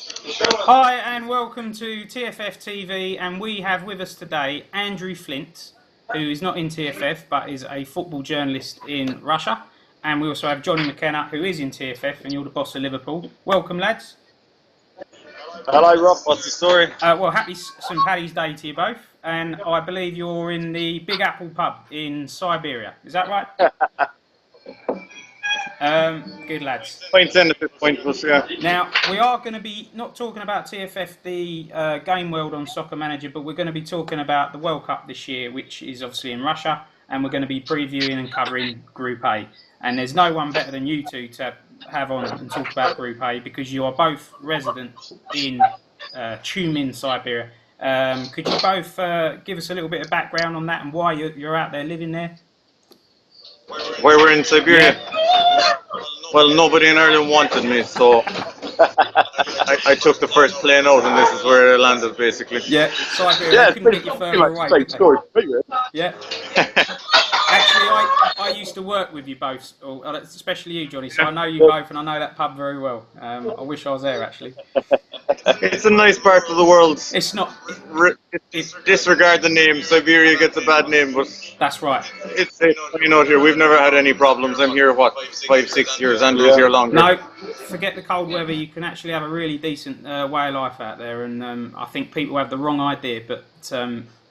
Hi and welcome to TFF TV, and we have with us today Andrew Flint, who is not in TFF but is a football journalist in Russia, and we also have Johnny Mckenna, who is in TFF, and you're the boss of Liverpool. Welcome, lads. Hello, Rob. What's the story? Well, happy St Paddy's Day to you both, and I believe you're in the Big Apple pub in Siberia. Is that right? Good lads. Points in at this point, yeah. Now, we are going to be not talking about TFF, the game world on Soccer Manager, but we're going to be talking about the World Cup this year, which is obviously in Russia, and we're going to be previewing and covering Group A. And there's no one better than you two to have on and talk about Group A, because you are both residents in Tyumen, Siberia. Could you both give us a little bit of background on that and why you're out there living there? Where we're in Siberia? Yeah. Well, nobody in Ireland wanted me, so I took the first plane out, and this is where I landed, basically. Yeah, Siberia, couldn't get you further away. Yeah. Actually, I used to work with you both, especially you, Johnny, so I know you both, and I know that pub very well. I wish I was there, actually. It's a nice part of the world. It's not... Disregard the name. Siberia gets a bad name, but... That's right. It's here. We've never had any problems. I'm here, 5-6 years? Andrew's here longer. No, forget the cold weather. You can actually have a really decent way of life out there, and I think people have the wrong idea, but...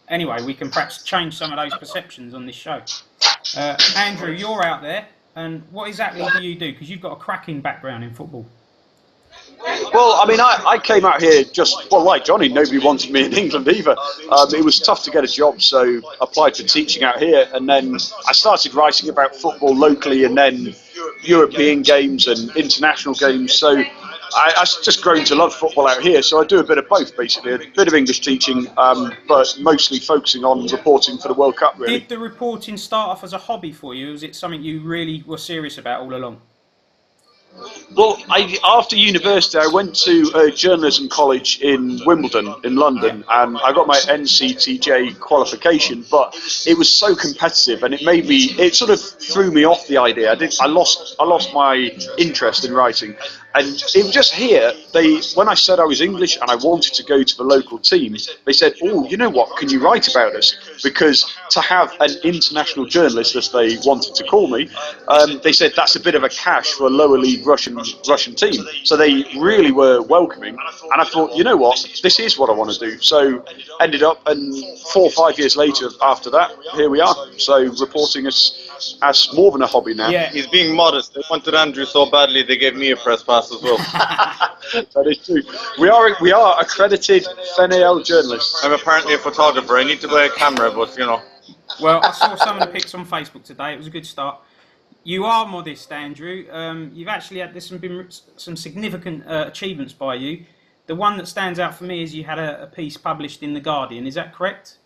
Anyway, we can perhaps change some of those perceptions on this show. Andrew, you're out there, and what exactly do you do? Because you've got a cracking background in football. Well, I mean, I came out here like Johnny, nobody wanted me in England either. It was tough to get a job, so I applied for teaching out here, and then I started writing about football locally, and then European games and international games, so I just grown to love football out here, so I do a bit of both, basically. A bit of English teaching, but mostly focusing on reporting for the World Cup, really. Did the reporting start off as a hobby for you? Was it something you really were serious about all along? Well, after university, I went to a journalism college in Wimbledon, in London, and I got my NCTJ qualification, but it was so competitive, and it sort of threw me off the idea. I lost my interest in writing. And it was just here, when I said I was English and I wanted to go to the local team, they said, "Oh, you know what, can you write about us?" Because to have an international journalist, as they wanted to call me, they said that's a bit of a cash for a lower league Russian team. So they really were welcoming. And I thought, you know what, this is what I want to do. So ended up, and 4 or 5 years later after that, here we are. So reporting as more than a hobby now. Yeah. He's being modest. They wanted Andrew so badly, they gave me a press pass as well. That is true. We are accredited FNAL journalists. I'm apparently a photographer. I need to buy a camera, but Well, I saw some of the pics on Facebook today. It was a good start. You are modest, Andrew. You've actually had been some significant achievements by you. The one that stands out for me is you had a piece published in The Guardian. Is that correct?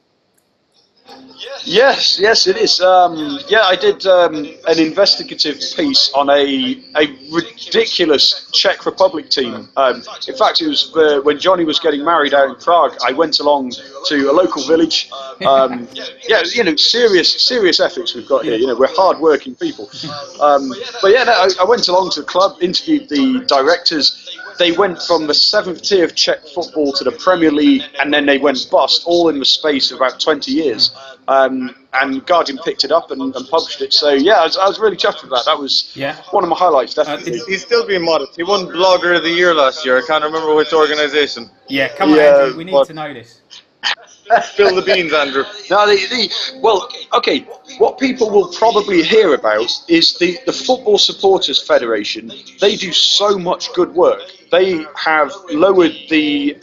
Yes, it is. I did an investigative piece on a ridiculous Czech Republic team. In fact, it was when Johnny was getting married out in Prague. I went along to a local village. Serious ethics we've got here. We're hard-working people. I went along to the club, interviewed the directors. They went from the 7th tier of Czech football to the Premier League, and then they went bust, all in the space of about 20 years. And Guardian picked it up and published it. So, I was really chuffed with that. That was one of my highlights, definitely. He's still being modest. He won Blogger of the Year last year. I can't remember which organisation. Yeah, come on, Andrew. We need to know this. Spill the beans, Andrew. No, okay. What people will probably hear about is the Football Supporters Federation. They do so much good work. They have lowered the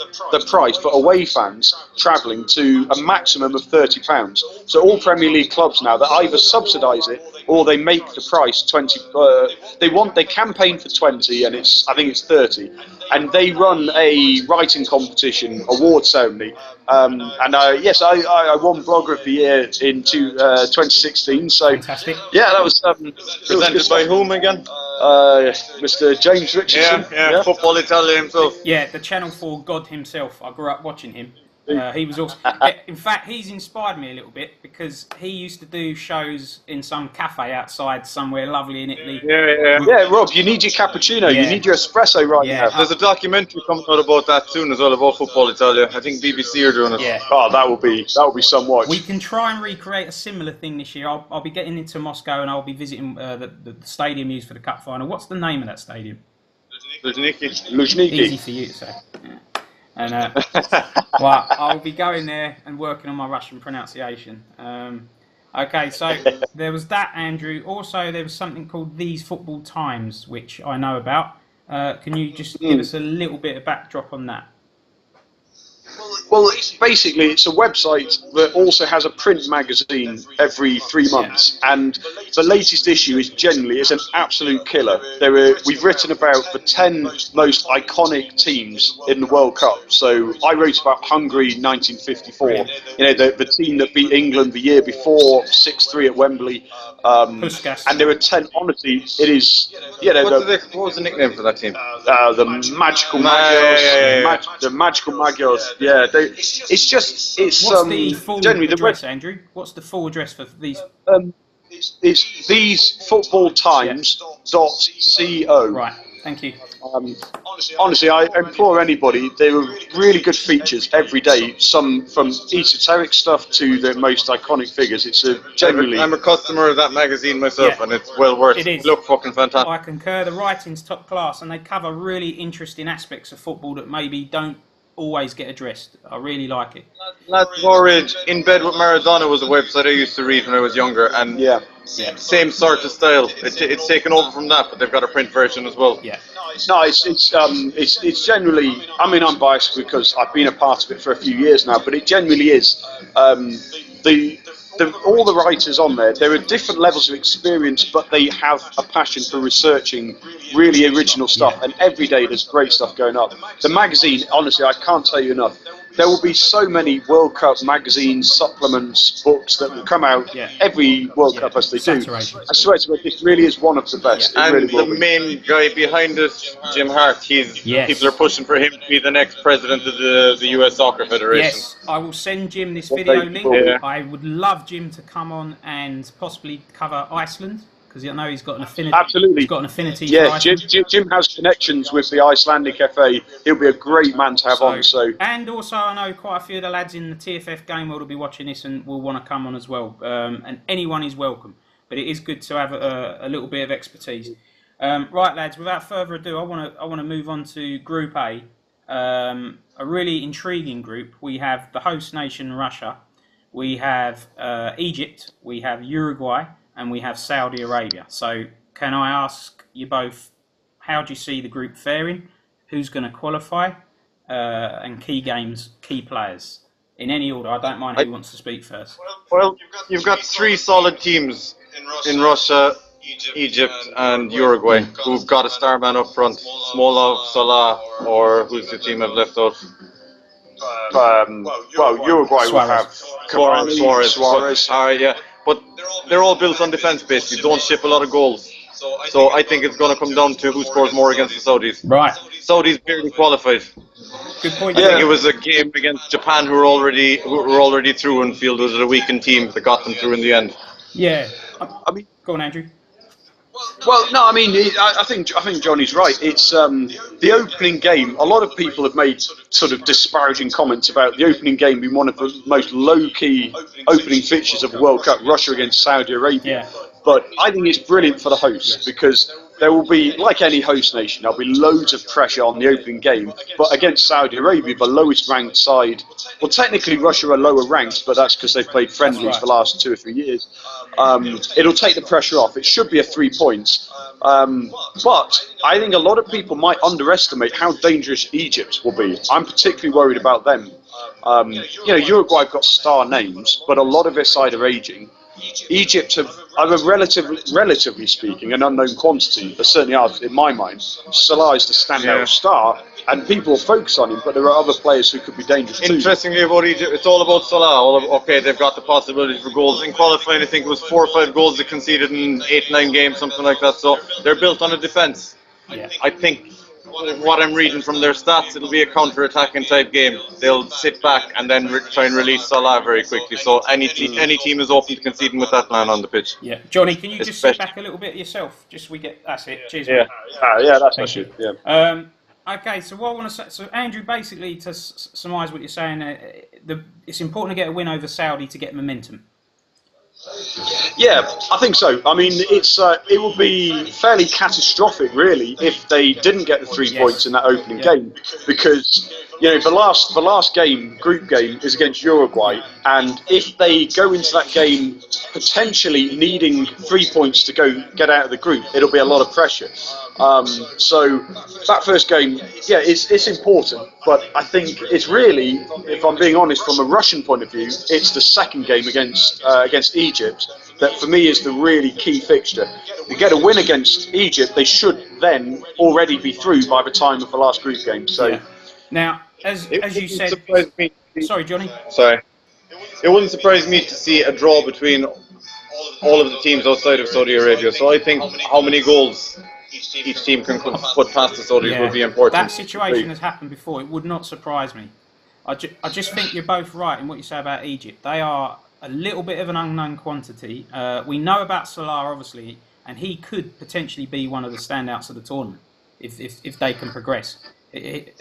price for away fans travelling to a maximum of £30. So all Premier League clubs now, they either subsidise it or they make the price 20. They campaign for 20, and I think it's 30. And they run a writing competition, award ceremony. I won Blogger of the Year in 2016. So fantastic. Yeah, that was presented by whom again? Mr. James Richardson. Yeah, Football Italia himself. Yeah, the Channel 4 god himself. I grew up watching him. He was also, in fact, he's inspired me a little bit because he used to do shows in some cafe outside somewhere lovely in Italy. Yeah, Rob, you need your cappuccino. Yeah. You need your espresso right Yeah. now. There's a documentary coming out about that soon as well, about football Italia. I think BBC are doing it. Yeah. Oh, that will be some watch. We can try and recreate a similar thing this year. I'll be getting into Moscow and I'll be visiting the stadium used for the cup final. What's the name of that stadium? Luzhniki. Easy for you to say. Yeah. And well, I'll be going there and working on my Russian pronunciation. Okay, so there was that, Andrew. Also, there was something called These Football Times, which I know about. Can you just give us a little bit of backdrop on that? Well, basically, it's a website that also has a print magazine every 3 months, and the latest issue is generally an absolute killer. We've written about the 10 most iconic teams in the World Cup. So I wrote about Hungary 1954. You know, the team that beat England the year before 6-3 at Wembley. And there are 10. Honestly, it is. You know, what was the nickname for that team? The Magical Magyars. The Magical Magyars. Yeah, it's What's the full address, Andrew? What's the full address for these? It's thesefootballtimes.co. Right, thank you. Honestly, I implore anybody. There are really good features every day. Some from esoteric stuff to the most iconic figures. It's generally. I'm a customer of that magazine myself, and it's well worth it. It is. Look fucking fantastic. I concur. The writing's top class, and they cover really interesting aspects of football that maybe don't always get addressed. I really like it. Last Norwich, In Bed with Maradona was a website I used to read when I was younger, and same sort of style. It's taken over from that, but they've got a print version as well. Yeah. No, it's generally. I mean, I'm biased because I've been a part of it for a few years now, but it generally is. All the writers on there, there are different levels of experience, but they have a passion for researching really original stuff, and every day there's great stuff going up. The magazine, honestly, I can't tell you enough. There will be so many World Cup magazines, supplements, books that will come out every World Cup as they do. I swear to God, this really is one of the best. And really the main guy behind it, Jim Hart, people are pushing for him to be the next president of the US Soccer Federation. Yes, I will send Jim this video link. I would love Jim to come on and possibly cover Iceland, because I know he's got an affinity. Absolutely. He's got an affinity for Yeah, Iceland. Jim has connections with the Icelandic FA. He'll be a great man to have on. And also, I know quite a few of the lads in the TFF game world will be watching this and will want to come on as well. And anyone is welcome. But it is good to have a little bit of expertise. Right, lads. Without further ado, I want to move on to Group A. A really intriguing group. We have the host nation, Russia. We have Egypt. We have Uruguay. And we have Saudi Arabia. So can I ask you both, how do you see the group faring? Who's going to qualify? And key games, key players. In any order, I don't mind who wants to speak first. Well, you've got 3 solid teams in Russia, Egypt and Uruguay who've got a star man up front. Smolov, Salah, or who's the team I've left out? Uruguay will have Suarez. But they're all built on defence, basically. Don't ship a lot of goals. So I think it's going to come down to who scores more against the Saudis. Right. Saudis barely qualified. Good point. I think it was a game against Japan who were already through and fielded a weakened team that got them through in the end. Yeah. I mean, go on, Andrew. Well, no, I mean, I think Johnny's right. It's the opening game. A lot of people have made sort of disparaging comments about the opening game being one of the most low-key opening fixtures of the World Cup, Russia against Saudi Arabia. Yeah. But I think it's brilliant for the hosts because there will be, like any host nation, there'll be loads of pressure on the opening game. But against Saudi Arabia, the lowest ranked side, well, technically Russia are lower ranked, but that's because they've played friendlies for the last 2 or 3 years. It'll take the pressure off. It should be a 3 points. But I think a lot of people might underestimate how dangerous Egypt will be. I'm particularly worried about them. Uruguay have got star names, but a lot of their side are aging. Egypt are a relatively speaking, an unknown quantity, but certainly are in my mind. Salah is the standout star, and people will focus on him, but there are other players who could be dangerous too. Interestingly about Egypt, it's all about Salah. They've got the possibility for goals. In qualifying, I think it was 4 or 5 goals they conceded in 8-9 games, something like that. So they're built on a defence. Yeah. I think what I'm reading from their stats, it'll be a counter-attacking type game. They'll sit back and then try and release Salah very quickly. So any team is open to conceding with that man on the pitch. Yeah, Johnny, can you just sit back a little bit yourself? Just we get that's it. Cheers. Yeah, yeah, that's my shit. Yeah. Okay, so what I want to say, so Andrew, basically to surmise what you're saying, it's important to get a win over Saudi to get momentum. Yeah, I think so. I mean, it would be fairly catastrophic, really, if they didn't get the 3 points in that opening game, because the last game, group game, is against Uruguay, and if they go into that game potentially needing 3 points to get out of the group, it'll be a lot of pressure. So that first game, it's important, but I think it's really, if I'm being honest, from a Russian point of view, it's the second game against Egypt that for me is the really key fixture. If they get a win against Egypt, they should then already be through by the time of the last group game. So now, as you said, sorry, Johnny. Sorry, it wouldn't surprise me to see a draw between all of the teams outside of Saudi Arabia. So I think how many goals each team can put past the Saudis will be important. That situation has happened before. It would not surprise me. I just think you're both right in what you say about Egypt. They are a little bit of an unknown quantity. We know about Salah, obviously, and he could potentially be one of the standouts of the tournament if they can progress.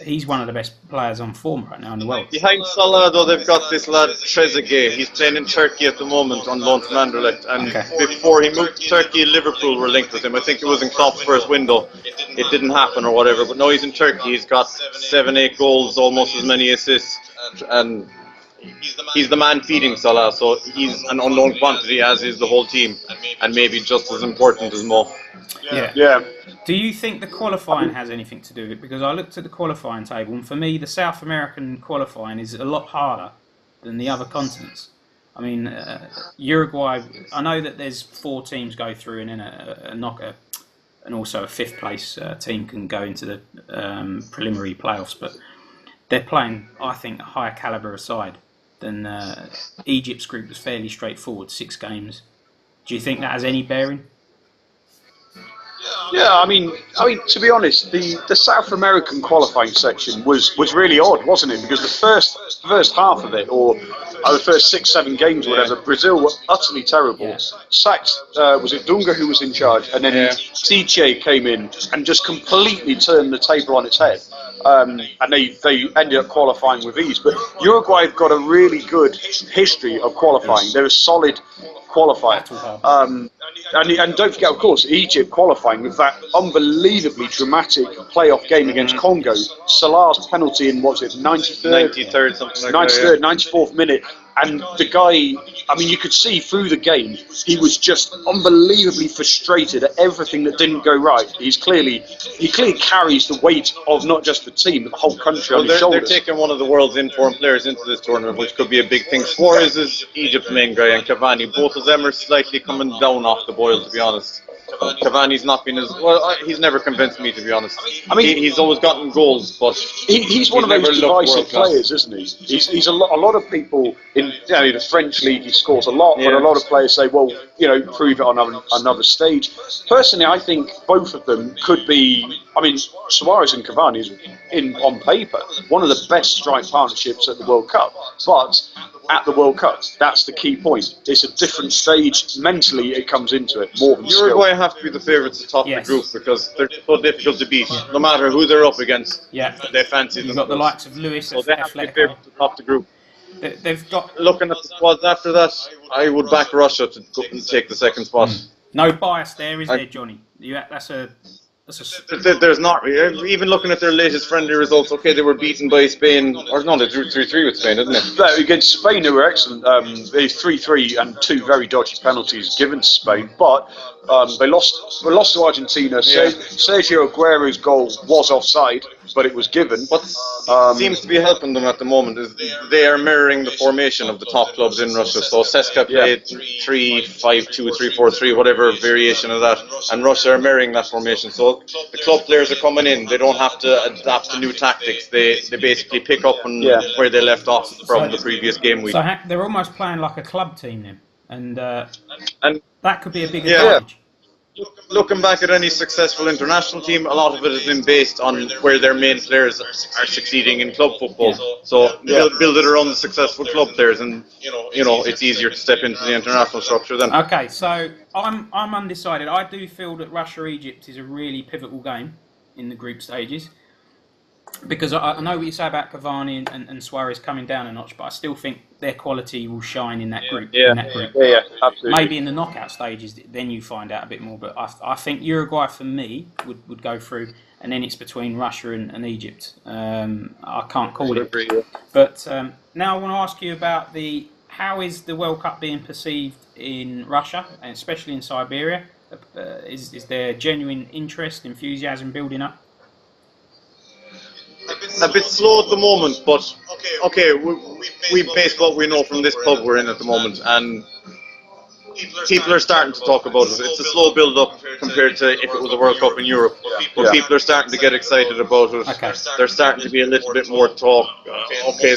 He's one of the best players on form right now in the world. Behind Salah, though, they've got this lad Trezeguet. He's playing in Turkey at the moment on loan from Anderlecht. And before he moved to Turkey, Liverpool were linked with him. I think it was in Klopp's first window. It didn't happen or whatever. But now he's in Turkey. He's got 7-8 goals, almost as many assists. And he's the man feeding Salah. So he's an unknown quantity, as is the whole team. And maybe just as important as Mo. Yeah. Do you think the qualifying has anything to do with it? Because I looked at the qualifying table, and for me, the South American qualifying is a lot harder than the other continents. I mean, Uruguay, I know that there's 4 teams go through, and then a knocker, and also a 5th place team can go into the preliminary playoffs, but they're playing, I think, a higher calibre side than Egypt's group was fairly straightforward, 6 games. Do you think that has any bearing? Yeah, I mean, to be honest, the South American qualifying section was really odd, wasn't it? Because the first half of it, or the first 6-7 games, or whatever, Brazil were utterly terrible. Sacked, was it Dunga who was in charge, and then TJ came in and just completely turned the table on its head. And they ended up qualifying with ease. But Uruguay have got a really good history of qualifying. They're a solid qualifier. And don't forget, of course, Egypt qualifying with that unbelievably dramatic playoff game against Congo. Salah's penalty in, 93rd, something like 93rd, 94th minute. And the guy, I mean, you could see through the game, he was just unbelievably frustrated at everything that didn't go right. He clearly carries the weight of not just the team, but the whole country on his shoulders. They're taking one of the world's informed players into this tournament, which could be a big thing. Suarez is Egypt's main guy, and Cavani. Both of them are slightly coming down off the boil, to be honest. Cavani's not been as well. He's never convinced me, to be honest. I mean, he's always gotten goals, but he's one of those divisive players, isn't he? He's a lot of people in the French league. He scores a lot, but a lot of players say, well, prove it on another stage. Personally, I think both of them could be. I mean, Suarez and Cavani is on paper one of the best strike partnerships at the World Cup, but at the World Cup, that's the key point. It's a different stage. Mentally, it comes into it more than Uruguay have to be the favourites to top the group because they're so difficult to beat, no matter who they're up against. Yeah, they fancy them. You've got the likes of Lewis, so they have to be favourites to top the group. They've got. Looking at the squads after that, I would back Russia to go and take the second spot. No bias there, is there, Johnny? There's not really. Even looking at their latest friendly results, okay, they were beaten by Spain, or no, they drew 3-3 with Spain, didn't they? No, against Spain, they were excellent. They 3-3 and 2 very dodgy penalties given to Spain, but they lost to Argentina. Sergio Aguero's goal was offside, but it was given. What seems to be helping them at the moment is they are mirroring the formation of the top clubs in Russia. So CSKA played 3-5-2, 3-4-3, whatever variation of that, and Russia are mirroring that formation. So the club players are coming in. They don't have to adapt to new tactics. They basically pick up on where they left off from the previous game week. So they're almost playing like a club team then, and that could be a big advantage. looking back at any successful international team, a lot of it has been based on where their main players are succeeding in club football. So build it around the successful club players, and it's easier to step into the international structure then. Okay, so I'm undecided. I do feel that Russia-Egypt is a really pivotal game in the group stages, because I know what you say about Cavani and Suarez coming down a notch, but I still think their quality will shine in that group. Yeah, absolutely. Maybe in the knockout stages, then you find out a bit more. But I think Uruguay, for me, would go through, and then it's between Russia and Egypt. I can't call it. But now I want to ask you about how is the World Cup being perceived in Russia, and especially in Siberia? Is there genuine interest, enthusiasm building up? A bit slow at the moment, but okay, we base what we know from this pub we're in at the moment, and people are starting to talk about it. It's a slow build-up compared to if it was a World Cup in Europe, but people are starting to get excited about it. Okay. There's starting to be a little bit more talk.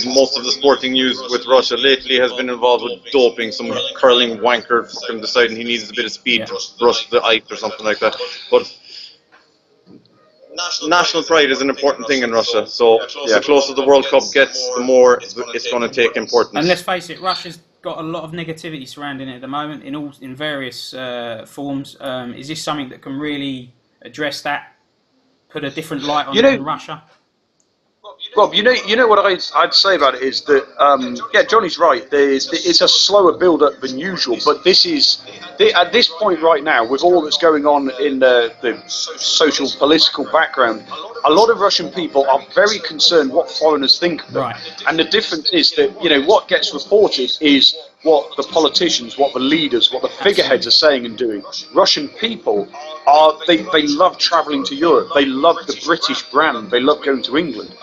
Most of the sporting news with Russia lately has been involved with doping, some curling wanker fucking deciding he needs a bit of speed to brush the ice or something like that. But national pride is an important thing in Russia, so the closer the World Cup gets, the more it's going to take importance. And let's face it, Russia's got a lot of negativity surrounding it at the moment in various forms. Is this something that can really address that, put a different light on Russia? Rob, you know what I'd say about it is that Johnny's right. It's a slower build-up than usual, but this is at this point right now, with all that's going on in the social political background, a lot of Russian people are very concerned what foreigners think of them. Right. And the difference is that what gets reported is what the politicians, what the leaders, what the figureheads are saying and doing. Russian people they love travelling to Europe. They love the British brand. They love going to England.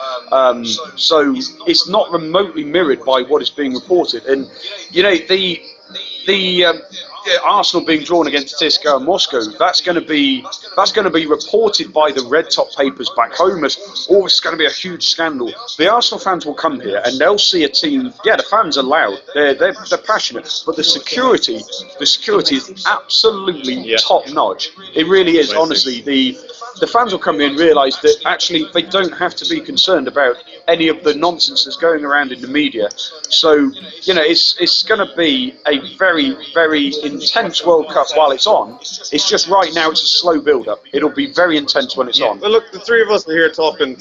So it's not remotely mirrored by what is being reported. And the Arsenal being drawn against CSKA Moscow, that's going to be reported by the red top papers back home as, oh, it's going to be a huge scandal. The Arsenal fans will come here and they'll see a team. Yeah, the fans are loud, they're passionate, but the security is absolutely top notch. It really is. Honestly, the fans will come in and realise that actually they don't have to be concerned about any of the nonsense that's going around in the media. So it's going to be a very, very intense World Cup while it's on. It's just right now it's a slow build-up. It'll be very intense when it's on. Well, look, the three of us are here talking.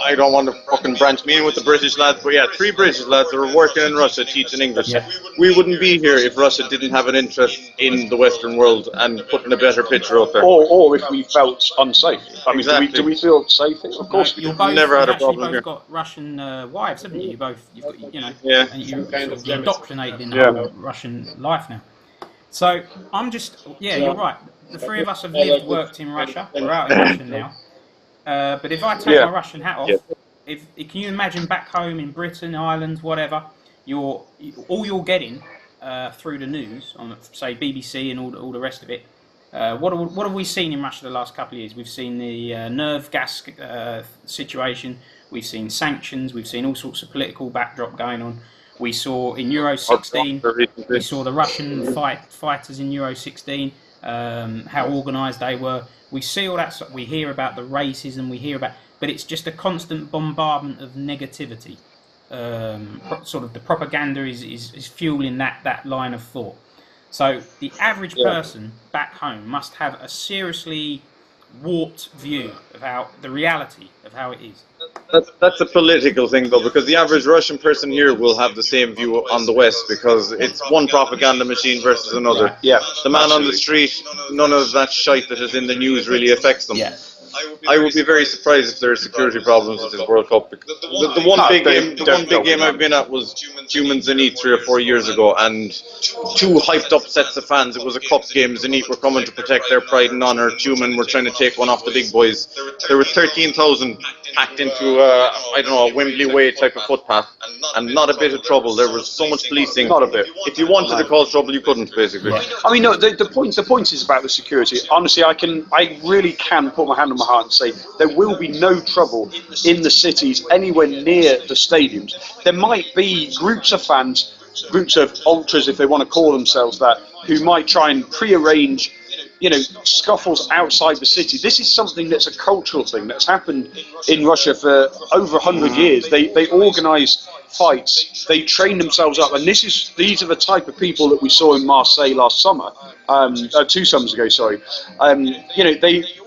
I don't want to fucking branch me in with the British lads, but three British lads that are working in Russia teaching English. Yeah. We wouldn't be here if Russia didn't have an interest in the Western world and putting a better picture out there. Or if we felt unsafe. I mean, exactly. do we feel safe? Of course, you've never had a problem here. You've both got Russian wives, haven't you? You've got, and you're indoctrinated in the whole Russian life now. So I'm just, you're right. The three of us have worked in Russia. We're out in Russia now. But if I take my Russian hat off, can you imagine back home in Britain, Ireland, whatever, all you're getting through the news on, say, BBC and all the rest of it. What have we seen in Russia the last couple of years? We've seen the nerve gas situation. We've seen sanctions. We've seen all sorts of political backdrop going on. We saw in Euro 16, we saw the Russian fighters in Euro 16, how organised they were. We see all that stuff. We hear about the racism. But it's just a constant bombardment of negativity. Sort of the propaganda is fueling that line of thought. So the average person back home must have a seriously warped view of the reality of how it is. That's a political thing, though, because the average Russian person here will have the same view on the West, because it's one propaganda machine versus another. Yeah. The man on the street, none of that shite that is in the news really affects them. Yeah. I would be very surprised if there are security problems with this World Cup. The one big game I've been at was Tyumen Zenit 3 or 4 years ago, and two hyped up sets of fans. It was a cup game. Zenit were coming to protect their pride and honour. Tyumen were trying to take one off the big boys. There were 13,000 packed into a Wembley Way type of footpath, and not a bit of trouble. There was so much policing. Not a bit. If you wanted to cause trouble, you couldn't, basically. I mean, no. The point is about the security. Honestly, I really can put my hand on my heart and say there will be no trouble in the cities anywhere near the stadiums. There might be groups of fans, groups of ultras, if they want to call themselves that, who might try and pre-arrange scuffles outside the city. This is something that's a cultural thing that's happened in Russia for over 100 years. They organise fights, they train themselves up, and these are the type of people that we saw in Marseille last summer, 2 summers ago. Sorry,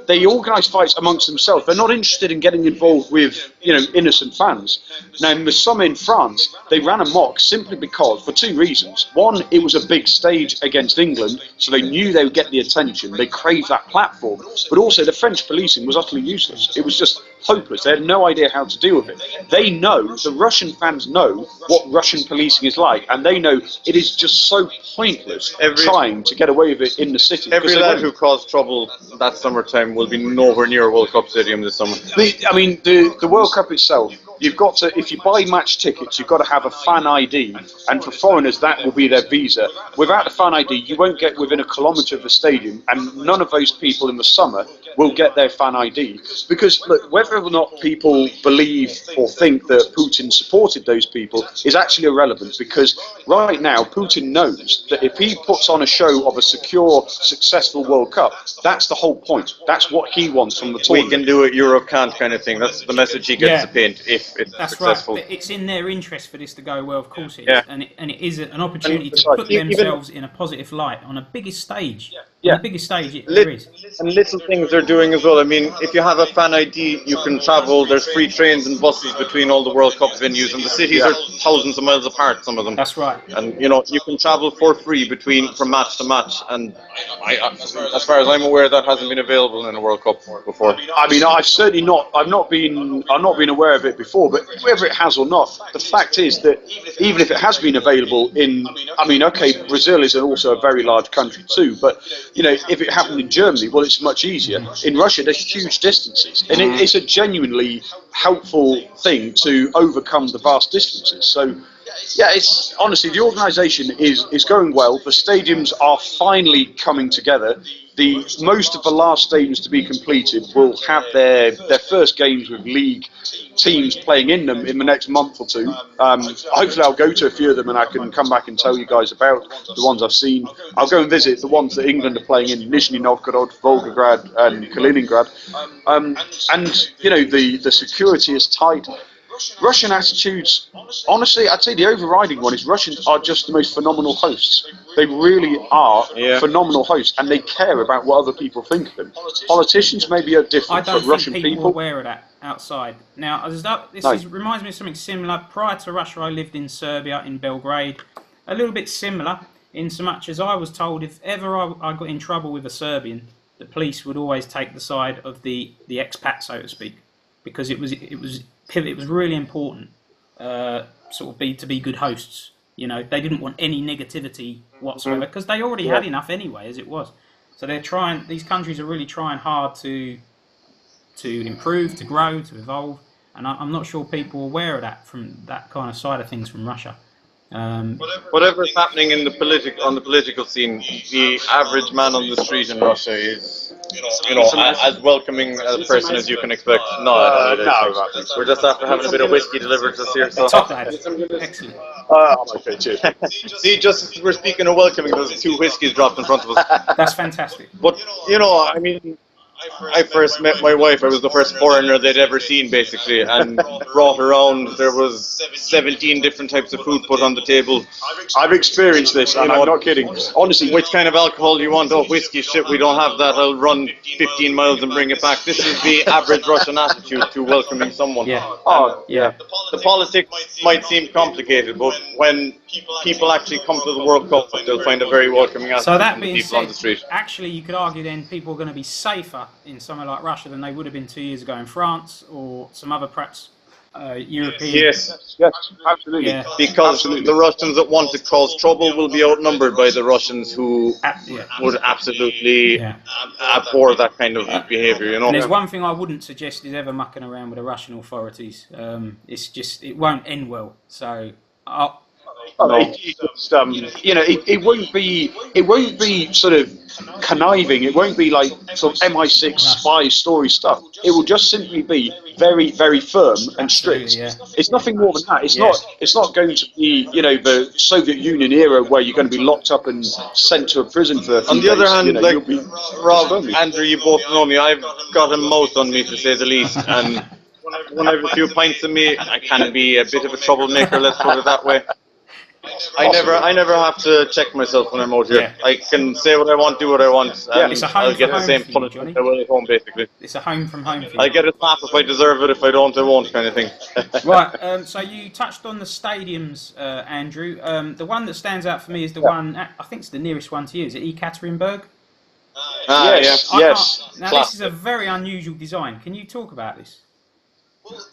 they organise fights amongst themselves. They're not interested in getting involved with innocent fans. Now, in the summer in France, they ran amok simply because, for 2 reasons. One, it was a big stage against England, so they knew they would get the attention. They craved that platform. But also, the French policing was utterly useless. It was just hopeless. They had no idea how to deal with it. They know, the Russian fans know what Russian policing is like, and they know it is just so pointless trying to get away with it in the city. Every lad who caused trouble that summertime will be nowhere near a World Cup stadium this summer. The World Cup itself, you've got to, if you buy match tickets, you've got to have a fan ID, and for foreigners that will be their visa. Without a fan ID, you won't get within a kilometre of the stadium, and none of those people in the summer will get their fan ID. Because look, whether or not people believe or think that Putin supported those people is actually irrelevant, because right now Putin knows that if he puts on a show of a secure, successful World Cup, that's the whole point. That's what he wants from the tournament. We can do it, Europe can't, kind of thing. That's the message he gets to paint if it's successful. Right. But it's in their interest for this to go well, of course it is. Yeah. And it is an opportunity to put themselves in a positive light on the biggest stage. Yeah. On the biggest stage there is. And little things they're doing as well. I mean, if you have a fan ID, you can travel. There's free trains and buses between all the World Cup venues, and the cities are thousands of miles apart, some of them. That's right. And you can travel for free from match to match. And as far as I'm aware, that hasn't been available in a World Cup before. I mean, I've not been aware of it before, but whether it has or not, the fact is that even if it has been available Brazil is also a very large country too, but if it happened in Germany, well, it's much easier. In Russia, there's huge distances, and it's a genuinely helpful thing to overcome the vast distances. So, yeah, it's honestly, the organisation is going well. The stadiums are finally coming together. Most of the last stadiums to be completed will have their first games with league teams playing in them in the next month or 2. Hopefully I'll go to a few of them and I can come back and tell you guys about the ones I've seen. I'll go and visit the ones that England are playing in, Nizhny Novgorod, Volgograd and Kaliningrad. The security is tight. Russian attitudes, honestly, I'd say the overriding one is Russians are just the most phenomenal hosts. They really are phenomenal hosts, and they care about what other people think of them. Politicians maybe are different, but Russian people... I don't think people are aware of that outside. Now, reminds me of something similar. Prior to Russia, I lived in Serbia, in Belgrade. A little bit similar, in so much as I was told if ever I got in trouble with a Serbian, the police would always take the side of the expat, so to speak, because it was really important to be good hosts. They didn't want any negativity whatsoever, because they already had enough anyway as it was. So these countries are really trying hard to improve, to grow, to evolve, and I'm not sure people are aware of that from that kind of side of things from Russia. Whatever's happening on the political scene, the average man on the street in Russia is, as welcoming a person as you can expect. No, we're just after having a bit of whiskey delivered to us here. So. Excellent. Okay, cheers. See, just as we're speaking of welcoming, there's 2 whiskeys dropped in front of us. That's fantastic. But I first met my wife. I was the first foreigner they'd ever seen, basically, and brought her around. There was 17 different types of food put on the table. I've experienced this, and I'm not kidding. Honestly, which kind of alcohol do you want? Oh, whiskey, shit, we don't have that. I'll run 15 miles and bring it back. This is the average Russian attitude to welcoming someone. Yeah. The politics might seem complicated, but when people actually come to the World Cup, they'll find a very welcoming attitude from the people on the street. Actually, you could argue then people are going to be safer in somewhere like Russia than they would have been 2 years ago in France or some other perhaps European. Yes, absolutely. Yeah. Because the Russians that want to cause trouble will be outnumbered by the Russians who would absolutely abhor that kind of behaviour. And there's one thing I wouldn't suggest is ever mucking around with the Russian authorities. It won't end well. So. It won't be sort of conniving. It won't be like sort of MI6 spy story stuff. It will just simply be very, very firm and strict. It's nothing more than that. It's not going to be, the Soviet Union era where you're going to be locked up and sent to a prison for a few On the other days. hand, Rob, Andrew, you both know me. I've got a mouth on me, to say the least, and when I have a few pints in me, I can be a bit of a troublemaker. Let's put it that way. I never have to check myself when I'm out here. I can say what I want, do what I want, and I'll get the same punishment I will at home, basically. It's a home from home for you. I get a slap if I deserve it. If I don't, I won't, kind of thing. Right. So you touched on the stadiums, Andrew. The one that stands out for me is the one. I think it's the nearest one to you. Is it Ekaterinburg? Yes. Now this is a very unusual design. Can you talk about this?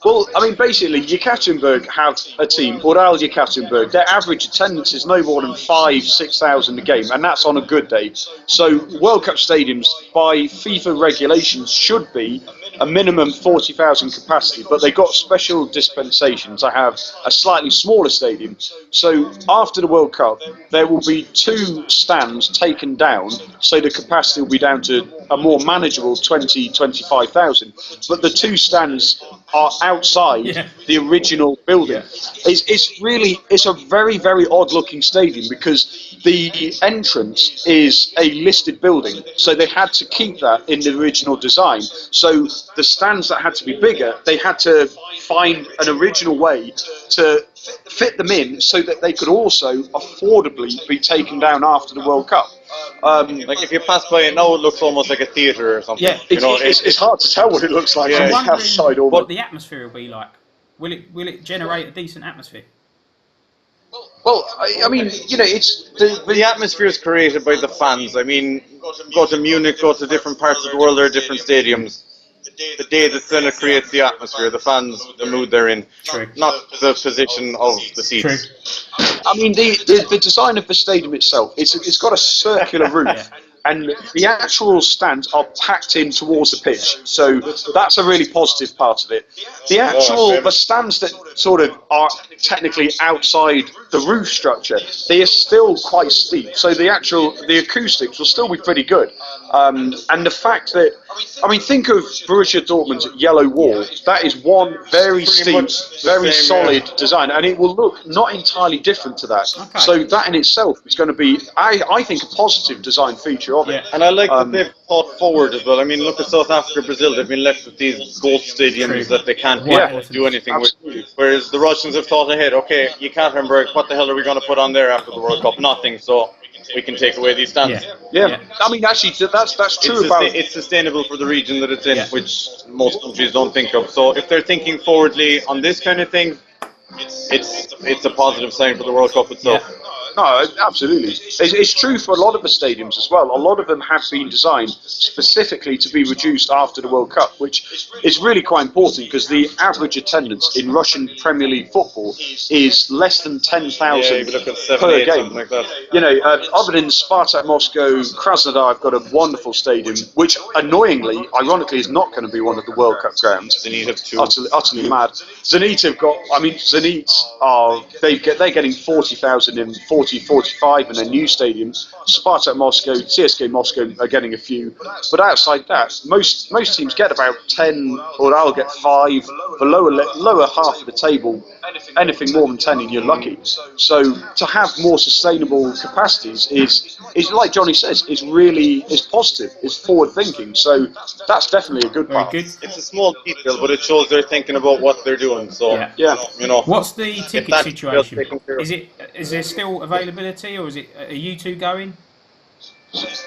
Well, I mean, basically, Yekaterinburg have a team, Ural Yekaterinburg. Their average attendance is no more than 5,000-6,000 a game, and that's on a good day. So World Cup stadiums, by FIFA regulations, should be a minimum 40,000 capacity, but they got special dispensations. I have a slightly smaller stadium. So after the World Cup, there will be 2 stands taken down, so the capacity will be down to a more manageable 20,000-25,000. But the 2 stands are outside the original building. It's a very, very odd looking stadium because the entrance is a listed building, so they had to keep that in the original design. So the stands that had to be bigger, they had to find an original way to fit them in so that they could also affordably be taken down after the World Cup. Like if you pass by it now, it looks almost like a theatre or something. Yeah, it's hard to tell what it looks like. I'm wondering what the atmosphere will be like. Will it generate a decent atmosphere? Well, I mean, it's the atmosphere is created by the fans. I mean, go to Munich, go to different parts of the world, there are different stadiums. The day the centre creates the atmosphere, the fans, the mood they're in, not the position of the seats. I mean, the design of the stadium itself, it's got a circular roof. And the actual stands are packed in towards the pitch, so that's a really positive part of it. The stands that sort of are technically outside the roof structure, they are still quite steep, so the acoustics will still be pretty good. And the fact that, I mean, think of Borussia Dortmund's yellow wall. That is one very steep, very solid design, and it will look not entirely different to that. Okay. So that in itself is going to be, I think, a positive design feature of it. And I like that they've thought forward as well. I mean, look at South Africa, Brazil. They've been left with these ghost stadiums that they can't do anything with. Whereas the Russians have thought ahead. Okay, Yekaterinburg, what the hell are we going to put on there after the World Cup? Nothing. So we can take away these stands. Yeah. I mean, actually, that's true it's sustainable for the region that it's in, which most countries don't think of. So if they're thinking forwardly on this kind of thing, it's a positive sign for the World Cup itself. No, absolutely. It's true for a lot of the stadiums as well. A lot of them have been designed specifically to be reduced after the World Cup, which is really quite important because the average attendance in Russian Premier League football is less than 10,000 per game. Like that. Other than Spartak Moscow, Krasnodar have got a wonderful stadium, which annoyingly, ironically, is not going to be one of the World Cup grounds. Zenit have 2. Utterly mad. Zenit have got, Zenit are, they're getting 40,000 in 45 in a new stadium. Spartak Moscow, CSKA Moscow are getting a few, but outside that, most teams get about 10, or I'll get 5. The lower half of the table, anything more than 10, and you're lucky. So to have more sustainable capacities is like Johnny says, is positive, is forward thinking. So that's definitely a good part. Good. It's a small detail, but it shows they're thinking about what they're doing. So What's the ticket situation? Is there still availability, or are you two going?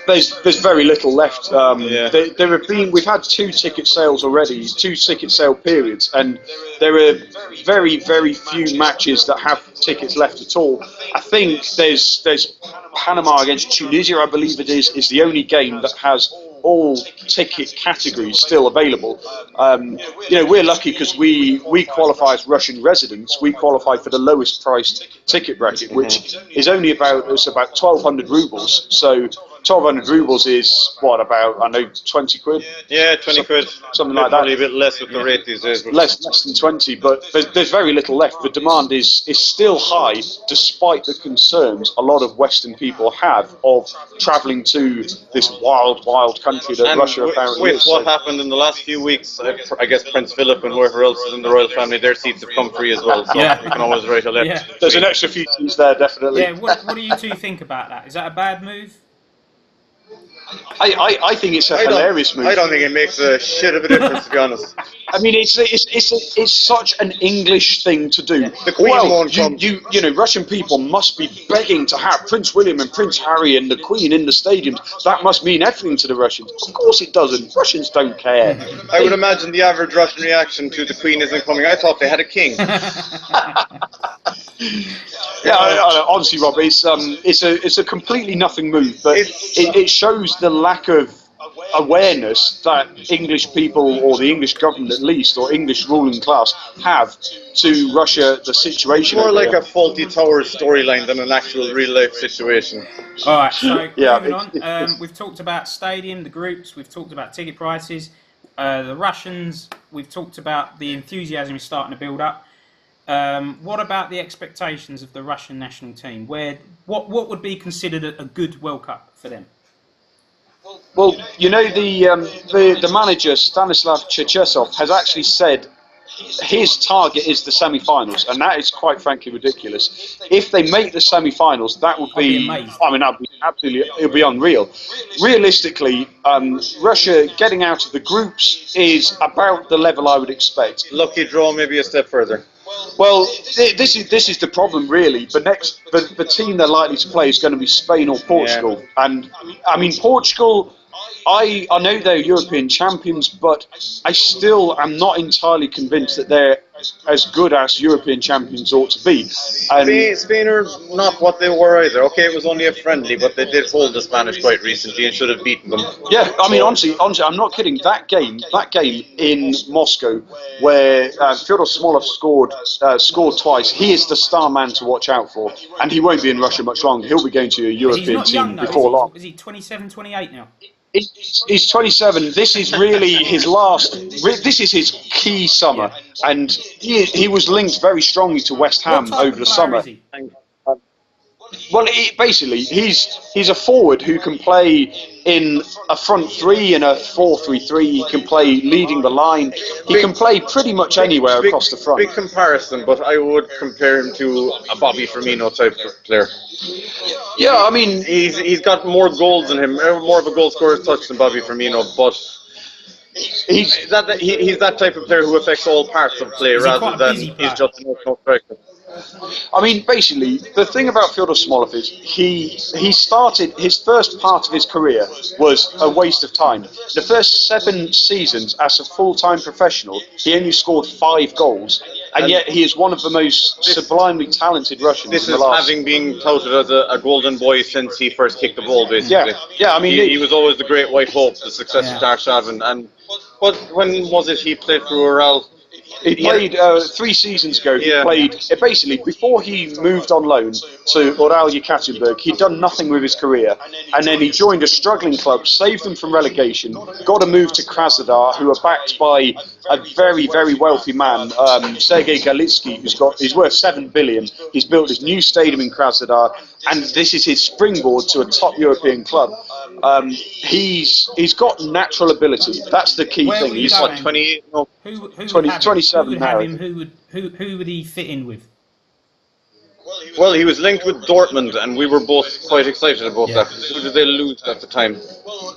There's very little left. We've had 2 ticket sales already, 2 ticket sale periods, and there are very, very few matches that have tickets left at all. I think there's Panama against Tunisia, I believe it is the only game that has all ticket categories still available. We're lucky because we qualify as Russian residents. We qualify for the lowest priced ticket bracket, which is only about 1,200 rubles. So 1,200 rubles is what, about, I know, 20 quid? Yeah, 20 quid. Something like that. Probably a bit less with the rate these days. But Less than 20, but there's very little left. The demand is still high, despite the concerns a lot of Western people have of travelling to this wild country that Russia apparently is. With what happened in the last few weeks, I guess Prince Philip and whoever else is in the royal family, their seats have come free as well, so you can always write a letter. Yeah. There's an extra few seats there, definitely. Yeah, what do you two think about that? Is that a bad move? I think it's a hilarious move. I don't think it makes a shit of a difference, to be honest. I mean, it's such an English thing to do. The Queen won't come. You know, Russian people must be begging to have Prince William and Prince Harry and the Queen in the stadiums. That must mean everything to the Russians. Of course it doesn't. Russians don't care. I would imagine the average Russian reaction to the Queen isn't coming. I thought they had a king. Yeah, honestly, Rob, it's a completely nothing move, but it shows the lack of awareness that English people, or the English government at least, or English ruling class have to Russia, the situation. More like a Faulty Towers storyline than an actual real life situation. All right, so moving on, we've talked about stadium, the groups, we've talked about ticket prices, the Russians, we've talked about the enthusiasm is starting to build up. What about the expectations of the Russian national team? What would be considered a good World Cup for them? Well, you know, the manager Stanislav Cherchesov has actually said his target is the semi-finals, and that is quite frankly ridiculous. If they make the semi-finals, that would be amazing. I mean, that'd be absolutely, it would be unreal. Realistically, Russia getting out of the groups is about the level I would expect. Lucky draw, maybe a step further. Well, this is the problem, really. The team they're likely to play is going to be Spain or Portugal. Yeah. And, I mean, Portugal, I know they're European champions, but I still am not entirely convinced that they're as good as European champions ought to be. Spain are not what they were either. Okay, it was only a friendly, but they did hold the Spanish quite recently and should have beaten them. Yeah, I mean, honestly, I'm not kidding. That game in Moscow, where Fyodor Smolov scored twice, he is the star man to watch out for, and he won't be in Russia much longer. He'll be going to a European team before long. Is he 27, 28 now? He's 27. This is really his last. This is his key summer, and he was linked very strongly to West Ham over the summer. Well, basically, he's a forward who can play in a front three in a 4-3-3. He can play leading the line. He can play pretty much anywhere across the front. Big comparison, but I would compare him to a Bobby Firmino type of player. Yeah, I mean, he's got more goals than him, more of a goal scorer's touch than Bobby Firmino, but he's that type of player who affects all parts of play rather than he's just an no striker. I mean, basically, the thing about Fyodor Smolov is he started, his first part of his career was a waste of time. The first 7 seasons as a full-time professional, he only scored 5 goals, and yet he is one of the most sublimely talented Russians. This is having been touted as a golden boy since he first kicked the ball, basically. Yeah. I mean, he was always the great white hope, the successor to Arshavin. And when was it he played for Ural? He played 3 seasons ago. He played basically before he moved on loan to Ural Yekaterinburg. He'd done nothing with his career, and then he joined a struggling club, saved them from relegation, got a move to Krasnodar, who are backed by a very, very wealthy man, Sergei Galitsky, he's worth 7 billion. He's built his new stadium in Krasnodar, and this is his springboard to a top European club. He's got natural ability. That's the key thing. He's like 28. No, 27 now. Who would he fit in with? Well, he was linked with Dortmund, and we were both quite excited about that. Who did they lose at the time?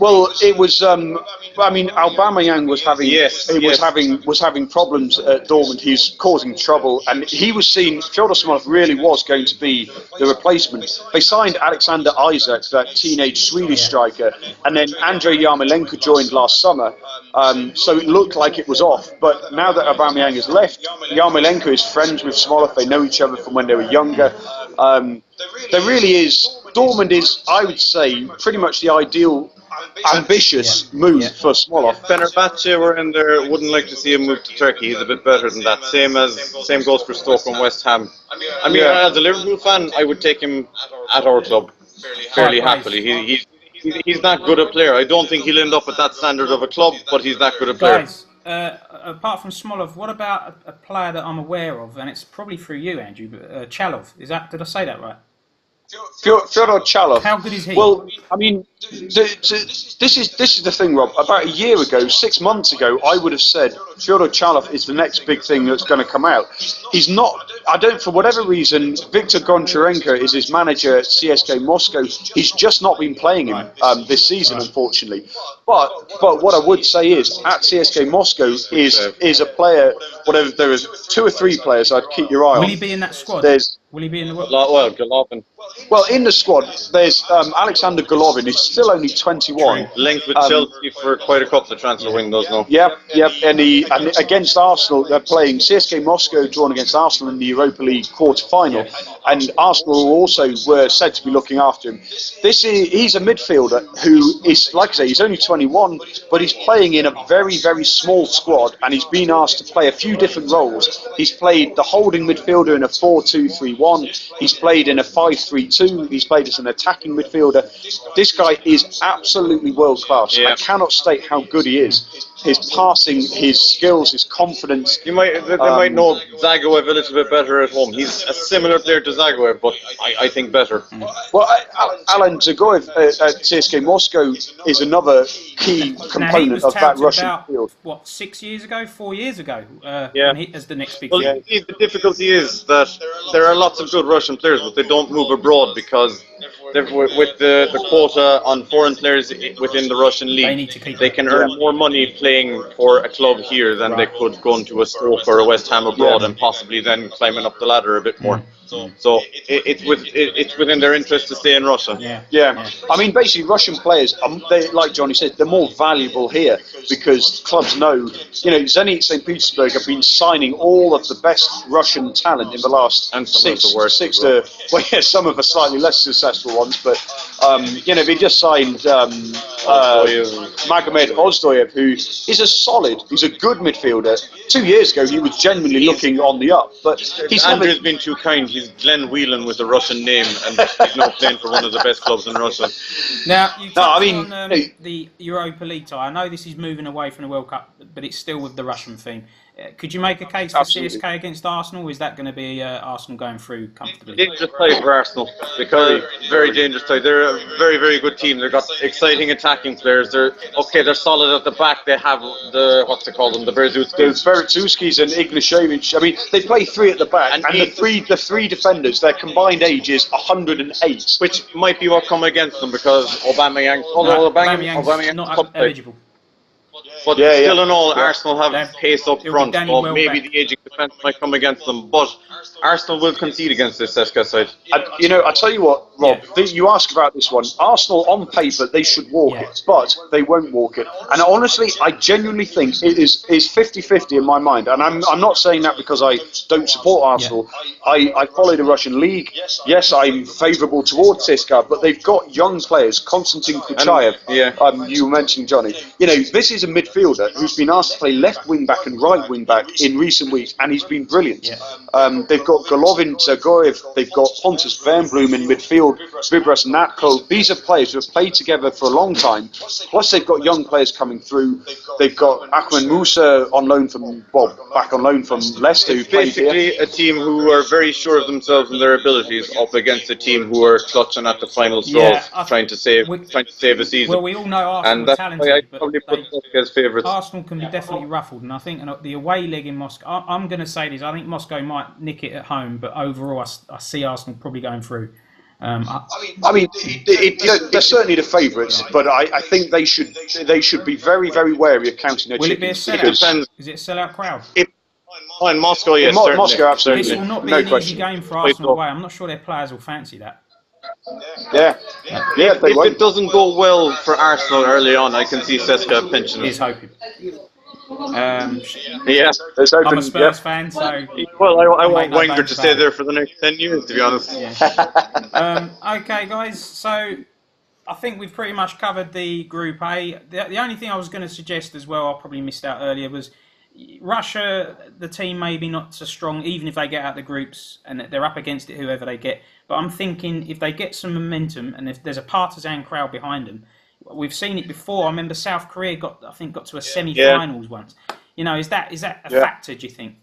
Well, it was. I mean, Aubameyang was having problems at Dortmund. He's causing trouble, and he was seen. Fyodor Smolov really was going to be the replacement. They signed Alexander Isak, that teenage Swedish striker, and then Andrei Yarmolenko joined last summer. So it looked like it was off. But now that Aubameyang has left, Yarmolenko is friends with Smolov. They know each other from when they were younger. There really is. Dortmund is, I would say, pretty much the ideal, ambitious move for Smolov. If Fenerbahce were in there, wouldn't like to see him move to Turkey. He's a bit better than that. Same goes for Stoke and West Ham. I mean, as a Liverpool fan, I would take him at our club fairly happily. he's that good a player. I don't think he'll end up at that standard of a club, but he's that good a player. Guys, apart from Smolov, what about a player that I'm aware of, and it's probably through you, Andrew, but Chalov. Did I say that right? Fyodor Chalov. How good is he? Well, I mean, this is the thing, Rob. About a year ago, 6 months ago, I would have said Fyodor Chalov is the next big thing that's going to come out. He's not. I don't. For whatever reason, Viktor Goncharenko is his manager at CSKA Moscow. He's just not been playing him this season, unfortunately. But what I would say is at CSKA Moscow is a player. Whatever there is, 2 or 3 players I'd keep your eye on. Will he be in that squad? Will he be in the Golovin. Well, in the squad, there's Alexander Golovin. He's still only 21. Linked with Chelsea for quite a couple of transfer windows now. Yep. And against Arsenal, they're playing CSKA Moscow, drawn against Arsenal in the Europa League quarter-final. And Arsenal also were said to be looking after him. He's a midfielder who is, like I say, he's only 21, but he's playing in a very, very small squad, and he's been asked to play a few different roles. He's played the holding midfielder in a 4-2-3-1. He's played in a 5-3-2. He's played as an attacking midfielder. This guy is absolutely world class. I cannot state how good he is. His passing, his skills, his confidence. They might know Zagoev a little bit better at home. He's a similar player to Zagoev, but I think better. Well, Alan Zagoev at CSKA Moscow is another key component of that Russian field. What, 6 years ago, 4 years ago? As the next big thing. The difficulty is that there are lots of good Russian players, but they don't move abroad because with the quota on foreign players within the Russian league, they can earn more money playing for a club here than they could going to a Stoke or a West Ham abroad and possibly then climbing up the ladder a bit more. So it's within their interest to stay in Russia. Yeah. I mean, basically, Russian players, like Johnny said, they're more valuable here because clubs know, Zenit St. Petersburg have been signing all of the best Russian talent in the last some of the slightly less successful ones, but they just signed Magomed Ozdoyev, who is he's a good midfielder. 2 years ago, he was genuinely looking on the up, but Andrew's been too kind. He's Glenn Whelan with a Russian name and he's now playing for one of the best clubs in Russia. Now, you touched on the Europa League tie. I know this is moving away from the World Cup, but it's still with the Russian theme. Could you make a case for CSKA against Arsenal? Is that going to be Arsenal going through comfortably? Dangerous tie for Arsenal, because very dangerous tie. They're a very, very good team. They've got exciting attacking players. They're solid at the back. They have the Berezutskis and Ignashevich. I mean, they play 3 at the back, and the three defenders, their combined age is 108, which might be what come against them because Aubameyang's not eligible. But still in all, Arsenal have pace up front, so maybe the aging defence might come against them. But Arsenal will concede against this CSKA side. I tell you what, Rob, you ask about this one. Arsenal, on paper, they should walk it, but they won't walk it. And honestly, I genuinely think it is 50-50 in my mind. And I'm not saying that because I don't support Arsenal. I follow the Russian league. Yes, I'm favourable towards CSKA, but they've got young players. Konstantin Kuchayev, you mentioned Johnny. This is a midfielder who's been asked to play left wing back and right wing back in recent weeks, and he's been brilliant. They've got Golovin, Zagoev, they've got Pontus Wernbloom in midfield, Vibras Natko. These are players who have played together for a long time. Plus, they've got young players coming through. They've got Ahmed Musa back on loan from Leicester. Who basically a team who are very sure of themselves and their abilities, up against a team who are clutching at the final straws, trying to save a season. Well, we all know Arsenal are talented, why I'd probably put as favourites. Arsenal can be definitely ruffled, and I think the away leg in Moscow. I'm going to say this. I think Moscow might nick it at home, but overall, I see Arsenal probably going through. They're certainly the favourites, but I think they should be very, very wary of counting their chickens. Will it be a sellout? Is it a sellout crowd? In Moscow, yes, certainly. Moscow, absolutely. This will not be an easy game for Arsenal away. I'm not sure their players will fancy that. If it doesn't go well for Arsenal early on, I can see CSKA pinching it. He's hoping. I'm a Spurs fan, so... I want Wenger to stay there for the next 10 years, to be honest. Okay, guys, so I think we've pretty much covered the Group A. The only thing I was going to suggest as well, I probably missed out earlier, was Russia, the team maybe not so strong, even if they get out the groups and they're up against it, whoever they get. But I'm thinking if they get some momentum and if there's a partisan crowd behind them, we've seen it before. I remember South Korea got to a semi-finals once. Is that a factor? Do you think?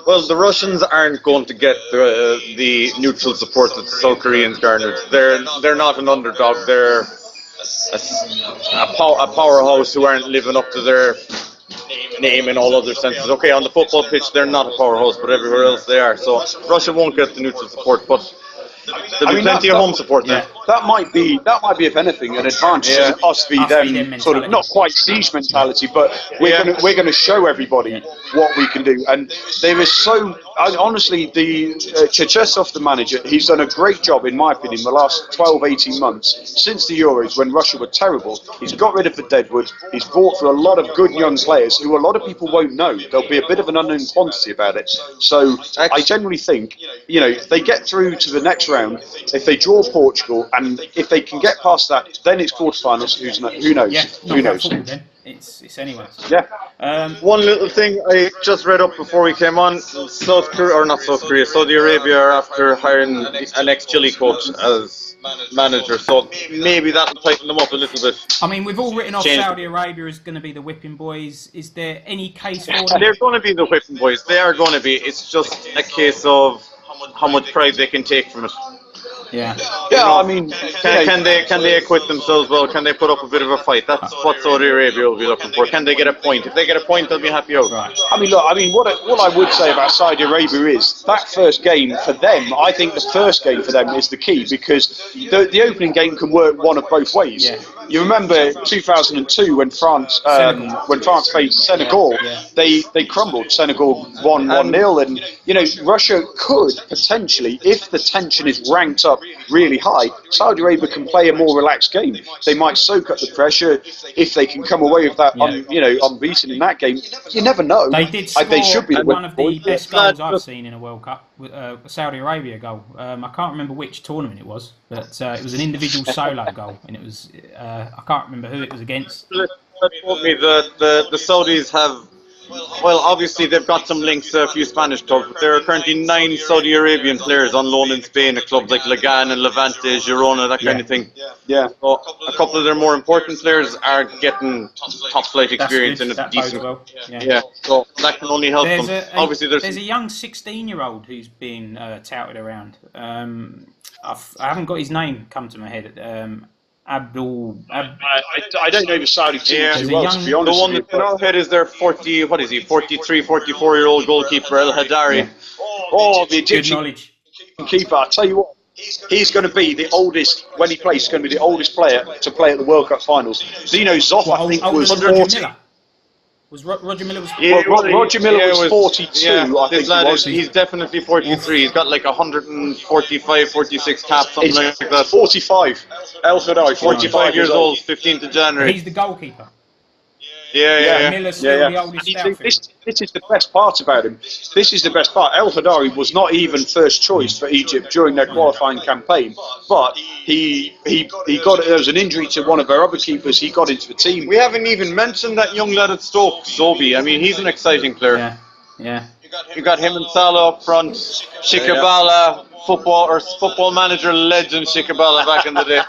Well, the Russians aren't going to get the neutral support that the South Koreans garnered. They're not an underdog. They're a powerhouse who aren't living up to their name in all other senses. Okay, on the football pitch they're not a powerhouse, but everywhere else they are. So Russia won't get the neutral support, but there'll be plenty of home support there. That might be, if anything, an advantage to us v them sort of not quite siege mentality, but we're going to show everybody what we can do. And there is honestly, the Cherchesov, the manager, he's done a great job, in my opinion, the last 12, 18 months since the Euros when Russia were terrible. He's got rid of the deadwood. He's brought through a lot of good young players who a lot of people won't know. There'll be a bit of an unknown quantity about it. So I generally think, if they get through to the next round, if they draw Portugal, and if they can get past that, then it's quarterfinals. Who knows? Yeah, who knows? Then. It's anyway. Yeah. One little thing I just read up before we came on: Saudi Arabia are after hiring an ex-Chile coach as manager, so maybe that'll tighten them up a little bit. I mean, we've all written off Saudi Arabia as going to be the whipping boys. Is there any case for them? They're going to be the whipping boys. They are going to be. It's just a case of how much pride they can take from it. Yeah. I mean, can they acquit themselves well? Can they put up a bit of a fight? That's what Saudi Arabia will be looking for. Can they get a point? If they get a point, they'll be happy out. Right. I mean, what I would say about Saudi Arabia is that first game for them. I think the first game for them is the key, because the opening game can work one of both ways. Yeah. You remember 2002 when France faced Senegal, they crumbled. Senegal won 1-0, and Russia could potentially, if the tension is ranked up really high, Saudi Arabia can play a more relaxed game. They might soak up the pressure if they can come away with that, unbeaten in that game. You never know. They did score they should be one of the best goals I've seen in a World Cup, a Saudi Arabia goal. I can't remember which tournament it was, but it was an individual solo goal, and it was I can't remember who it was against. That told me that the Saudis have. Well, obviously they've got some links to a few Spanish clubs, but there are currently 9 Saudi Arabian players on loan in Spain at clubs like Legan and Levante, Girona, that kind of thing. Yeah. So a couple of their more important players are getting top-flight experience in a decent. Well. Yeah. So that can only help them. Obviously, there's a young 16-year-old who's being touted around. I haven't got his name come to my head. I don't know the Saudi team too well, to be honest. The one that's in our head is their 43, 44-year-old goalkeeper, El Hadari. Yeah. Oh, the Egyptian keeper. I tell you what, he's going to be the oldest, when he plays, he's going to be the oldest player to play at the World Cup finals. Zino Zoff, I think, was 40. Roger Miller was 42, I think lad he was. He's definitely 43. He's got like 145, 46 caps, something like that. 45. El Hadari, 45 years old, 15th of January. He's the goalkeeper. Yeah. Miller's still the oldest this is the best part about him. This is the best part. El Hadari was not even first choice for Egypt during their qualifying campaign, but he got, there was an injury to one of our other keepers. He got into the team. We haven't even mentioned that young lad at Stoke, Zobi. I mean, he's an exciting player. Yeah. You got him and Salah up front. Shikabala, football manager legend Shikabala back in the day.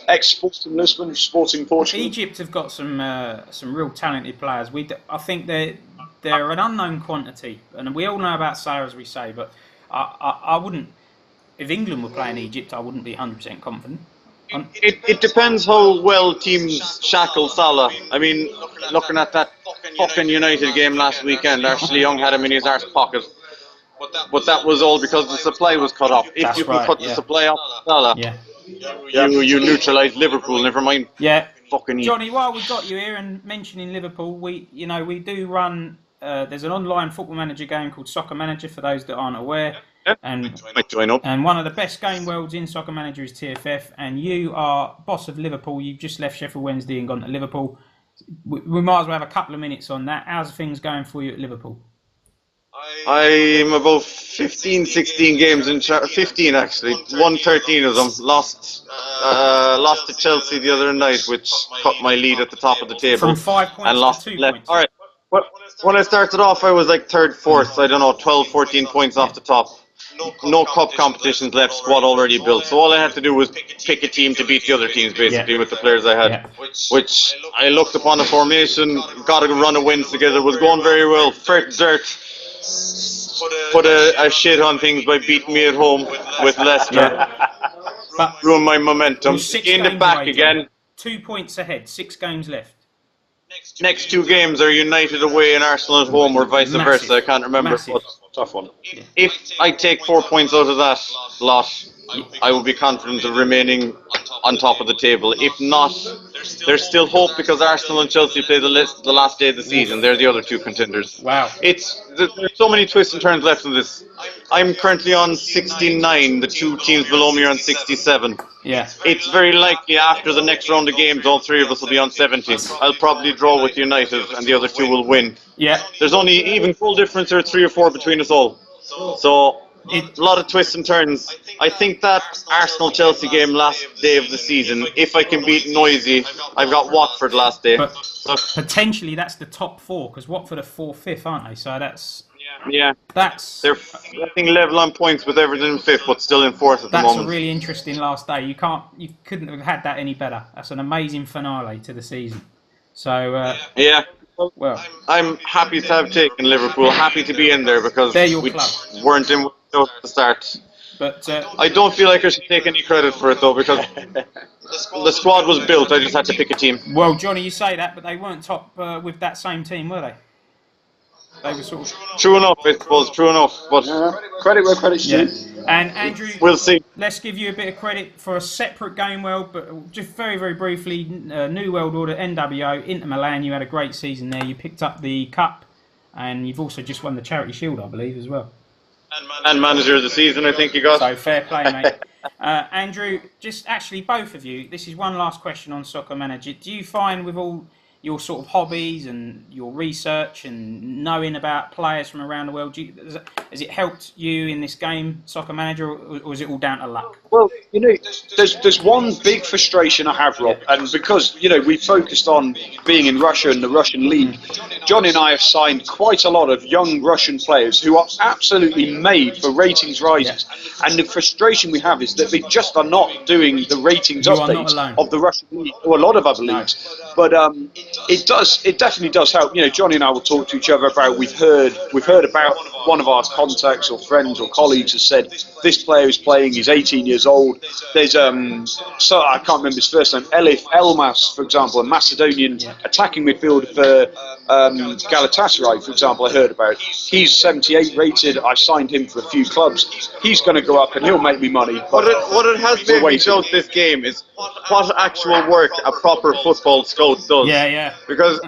Ex-Sporting Lisbon, Sporting Portugal. Egypt have got some real talented players. I think they're an unknown quantity, and we all know about Salah, as we say. But I wouldn't. If England were playing Egypt, I wouldn't be 100% confident. It depends how well teams shackle Salah. I mean, looking at that fucking United game last weekend, Ashley Young had him in his arse pocket. But that was all because the supply was cut off. If you can cut the supply off Salah, you neutralise Liverpool, never mind. Yeah. Fucking Johnny, while we've got you here and mentioning Liverpool, we do run, there's an online football manager game called Soccer Manager for those that aren't aware. And one of the best game worlds in Soccer Manager is TFF, and you are boss of Liverpool. You've just left Sheffield Wednesday and gone to Liverpool. We might as well have a couple of minutes on that. How's things going for you at Liverpool? I'm about 15, 16 games in 15 actually. Won 13 of them. Lost to Chelsea the other night, which cut my lead at the top of the table. From 5 points and lost to 2 left. points. All right. When I started off, I was like third, fourth, I don't know, 12, 14 points off the top. No cup competitions left, squad already built. So all I had to do was pick a team to beat the other teams, basically, with the players I had. Which I looked upon the formation, got a run of wins together, was going very well. Fert Dirt put a shit on things by beating me at home with Leicester. But ruined my momentum. Gained it back again. 2 points ahead, 6 games left. Next 2 games are United away and Arsenal at home, or vice versa. I can't remember. Tough one. If I take 4 points out of that lot, I will be confident of remaining on top of the table. If not, there's still hope because Arsenal and Chelsea play the last day of the season. They're the other 2 contenders. Wow. There's so many twists and turns left in this. I'm currently on 69. The 2 teams below me are on 67. Yeah. It's very likely after the next round of games, all 3 of us will be on 70. I'll probably draw with United and the other 2 will win. Yeah. There's only even goal difference or 3 or 4 between us all. So, a lot of twists and turns. I think that Arsenal-Chelsea game last day of the season, if I can beat Noisy, I've got Watford last day. But potentially that's the top 4, because Watford are 4th, 5th, aren't they? So that's... Yeah. They're I think level on points with Everton in 5th, but still in 4th at the moment. That's a really interesting last day. You couldn't have had that any better. That's an amazing finale to the season. So... yeah. Well, I'm happy to have taken Liverpool, happy to be in there because we weren't in at the start. But I don't feel like I should take any credit for it though because the squad was built. I just had to pick a team. Well, Johnny, you say that, but they weren't top with that same team, were they? They were sort of... True enough, I suppose. True enough, but credit where credit's due. And Andrew, we'll see. Let's give you a bit of credit for a separate game world, but just very, very briefly, New World Order, NWO, Inter Milan. You had a great season there. You picked up the cup, and you've also just won the Charity Shield, I believe, as well. And manager of the season, I think you got. So fair play, mate. Andrew, just actually both of you. This is one last question on Soccer Manager. Do you find with all your sort of hobbies and your research and knowing about players from around the world, has it helped you in this game, Soccer Manager, or is it all down to luck? Well, there's one big frustration I have, Rob, and because, we focused on being in Russia and the Russian league, Johnny and I have signed quite a lot of young Russian players who are absolutely made for ratings rises. Yeah. And the frustration we have is that they just are not doing the ratings updates of the Russian league or a lot of other leagues. But it definitely does help. Johnny and I will talk to each other about. We've heard about one of our contacts or friends or colleagues has said this player is playing. He's 18 years old. There's I can't remember his first name. Elif Elmas, for example, a Macedonian attacking midfielder for Galatasaray, for example. I heard about. He's 78 rated. I signed him for a few clubs. He's going to go up and he'll make me money. What it has made me show this game is what actual work a proper football scout does. Yeah. Because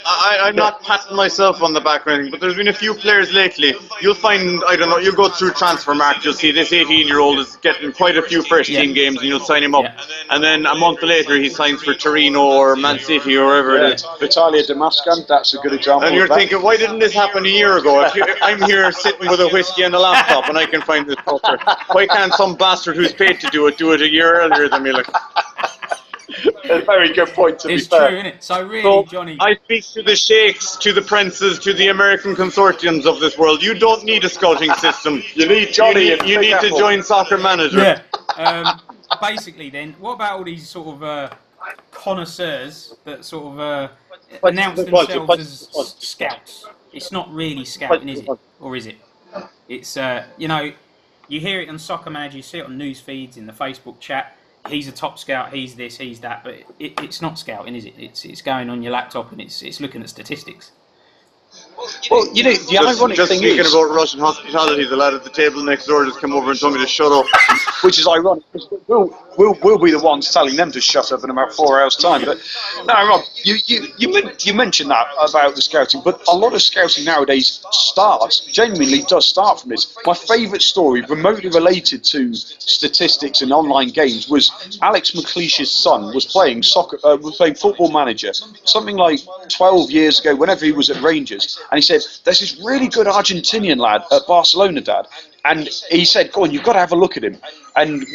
I'm not patting myself on the back or anything, but there's been a few players lately. You'll find, I don't know, you'll go through Transfermarkt, you'll see this 18-year-old is getting quite a few first-team games, and you'll sign him up. And then a month later, he signs for Torino or Man City or wherever it is. Vitalia Damascan, that's a good example. And you're thinking, why didn't this happen a year ago? I'm here sitting with a whiskey and a laptop, and I can find this culture. Why can't some bastard who's paid to do it a year earlier than me? A very good point, to be fair. It's true, isn't it? So really, Johnny... I speak to the sheikhs, to the princes, to the American consortiums of this world. You don't need a scouting system. You need Johnny. You need to join Soccer Manager. Yeah. Basically, then, what about all these sort of connoisseurs that sort of announce themselves as scouts? It's not really scouting, is it? Or is it? It's, you hear it on Soccer Manager, you see it on news feeds, in the Facebook chat. He's a top scout, he's this, he's that, but it's not scouting, is it? It's going on your laptop and it's looking at statistics. Well, the ironic thing speaking is... about Russian hospitality, the lad at the table next door just came over and told me to shut up. Which is ironic, because we'll be the ones telling them to shut up in about 4 hours' time. But no, Rob, you mentioned that about the scouting, but a lot of scouting nowadays genuinely does start from this. My favourite story, remotely related to statistics and online games, was Alex McLeish's son was playing Football Manager, something like 12 years ago, whenever he was at Rangers. And he said, there's this really good Argentinian lad at Barcelona, Dad. And he said, "Go on, you've got to have a look at him." And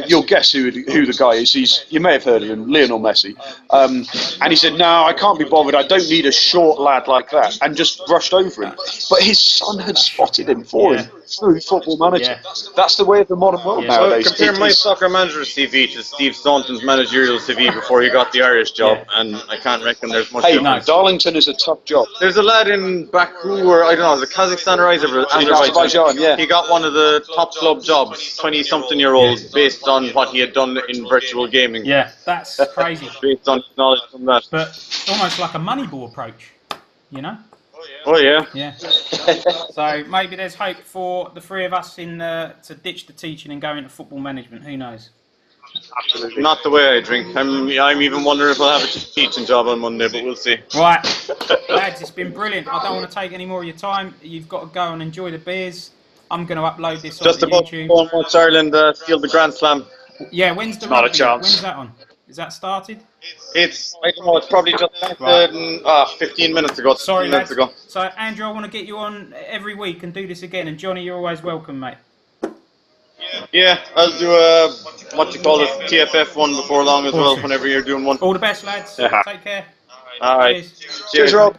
you'll guess who the guy is. You may have heard of him, Lionel Messi. And he said, "No, I can't be bothered. I don't need a short lad like that," and just brushed over him. But his son had spotted him for him through Football Manager. That's the way of the modern world nowadays. So compare my soccer manager CV to Steve Staunton's managerial CV before he got the Irish job, and I can't reckon there's much difference. Darlington is a tough job. There's a lad in Baku, or I don't know, is it Kazakhstan or Azerbaijan? Yeah. He got one of the top club jobs, 20-something-year-old, based on what he had done in virtual gaming. Yeah, that's crazy. Based on his knowledge from that. But almost like a Moneyball approach, you know? Oh yeah. Yeah. So maybe there's hope for the three of us to ditch the teaching and go into football management. Who knows? Absolutely. Not the way I drink. I'm even wondering if I'll have a teaching job on Monday, but we'll see. Right, lads, it's been brilliant. I don't want to take any more of your time. You've got to go and enjoy the beers. I'm going to upload this Just onto about YouTube. to go and watch Ireland steal the Grand Slam. Yeah, when's the Not a rugby? chance. When's that on? Is that started? I don't know, it's probably just 15 minutes ago. Sorry, 15 lads. minutes ago. So, Andrew, I want to get you on every week and do this again. And Johnny, you're always welcome, mate. Yeah, I'll do a, TFF one before long as well, whenever you're doing one. All the best, lads. Yeah. Take care. Alright. Cheers. Cheers, Rob.